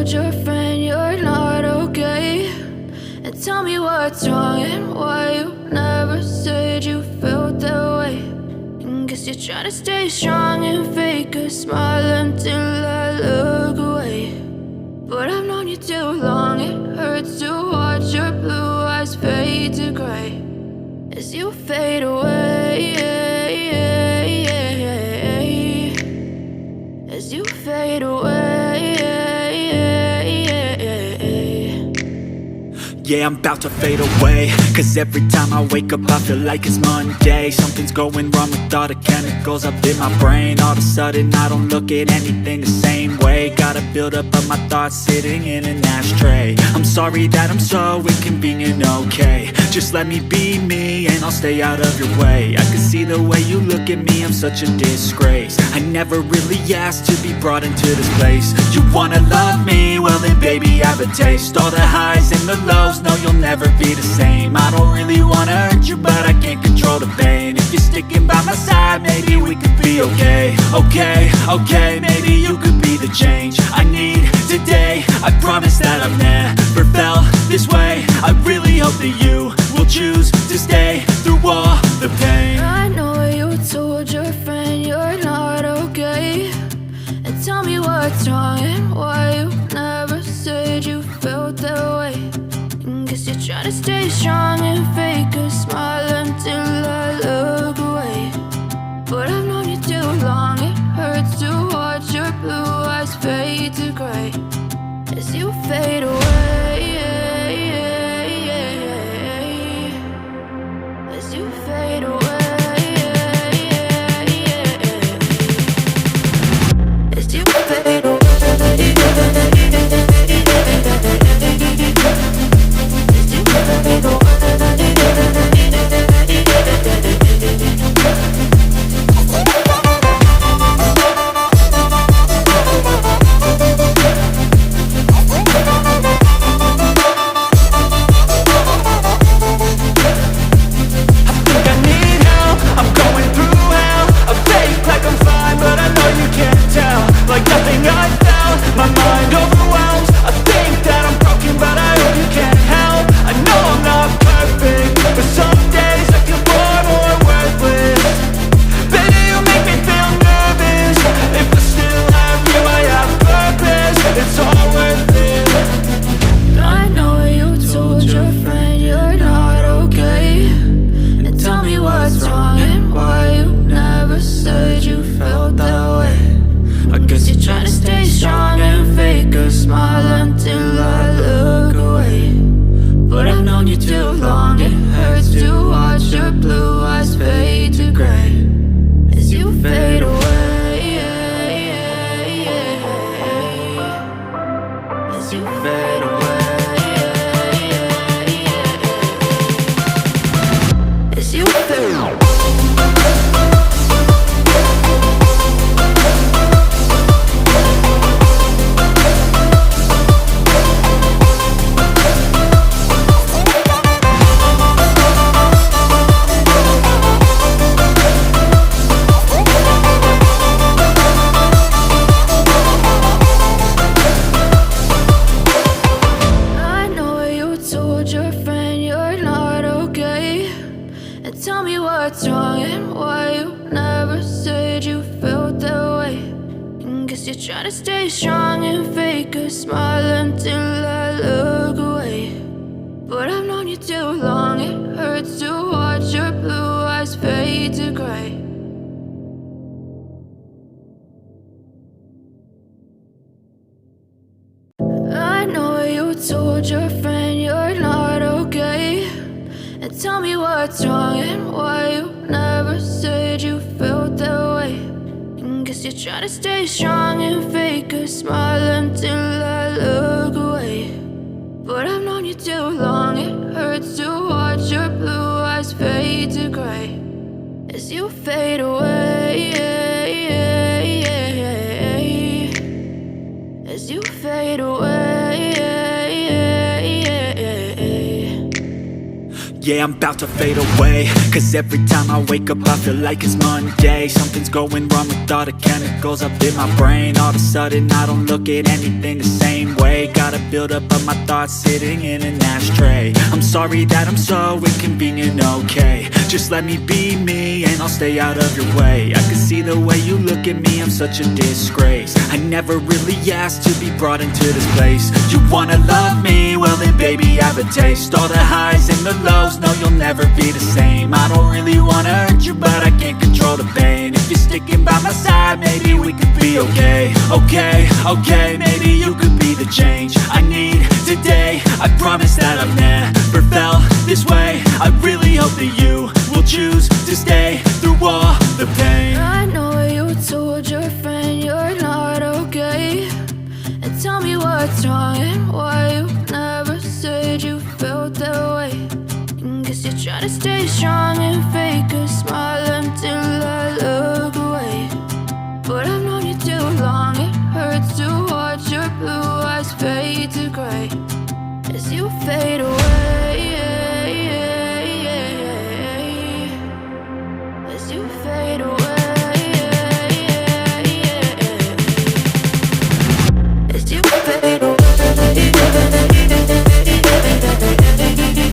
told your friend you're not okay? And tell me what's wrong and why you never said you felt that way. And guess you're trying to stay strong and fake a smile until I look away. But I've known you too long, it hurts to watch your blue eyes fade to gray as you fade away, as you fade away. Yeah, I'm about to fade away, cause every time I wake up I feel like it's Monday. Something's going wrong with all the chemicals up in my brain. All of a sudden I don't look at anything the same way. Got a buildup of my thoughts sitting in an ashtray. I'm sorry that I'm so inconvenient, okay? Just let me be me and I'll stay out of your way. I can see the way you look at me, I'm such a disgrace. I never really asked to be brought into this place. You wanna love me? Well then baby have a taste. All the highs and the lows, no you'll never be the same. I don't really wanna hurt you but I can't control the pain. If you're sticking by my side maybe we could be okay. Okay, maybe you could be the change I need today. I promise that I've never felt this way. I really hope that you will choose to stay through all the pain. I know you told your friend you're not okay. And tell me what's wrong and why you never said you felt that way. And guess you're trying to stay strong and fake a smile until I look away. But I've known you too long, it hurts to watch your blue eyes fade to gray as you fade away, as you fade away, as you fade away. Yeah, I'm about to fade away, cause every time I wake up I feel like it's Monday. Something's going wrong with all the chemicals up in my brain. All of a sudden I don't look at anything the same way. Gotta build up of my thoughts sitting in an ashtray. I'm sorry that I'm so inconvenient, okay. Just let me be me and I'll stay out of your way. I can see the way you look at me, I'm such a disgrace. I never really asked to be brought into this place. You wanna love me? Well then baby I have a taste. All the highs and the lows, no you'll never be the same. I don't really wanna hurt you but I can't control the pain. If you're sticking by my side, maybe we could be okay. Okay, maybe you could be the change I need today. I promise that I've never felt this way. I really hope that you will choose to stay through all the pain. I know you told your friend you're not okay, and tell me what's wrong and why you never said you felt that way. Guess you're trying to stay strong and fake a smile until I look away. But I've known you too long, it hurts to watch your blue eyes fade to gray as you fade away. As you fade away. As you fade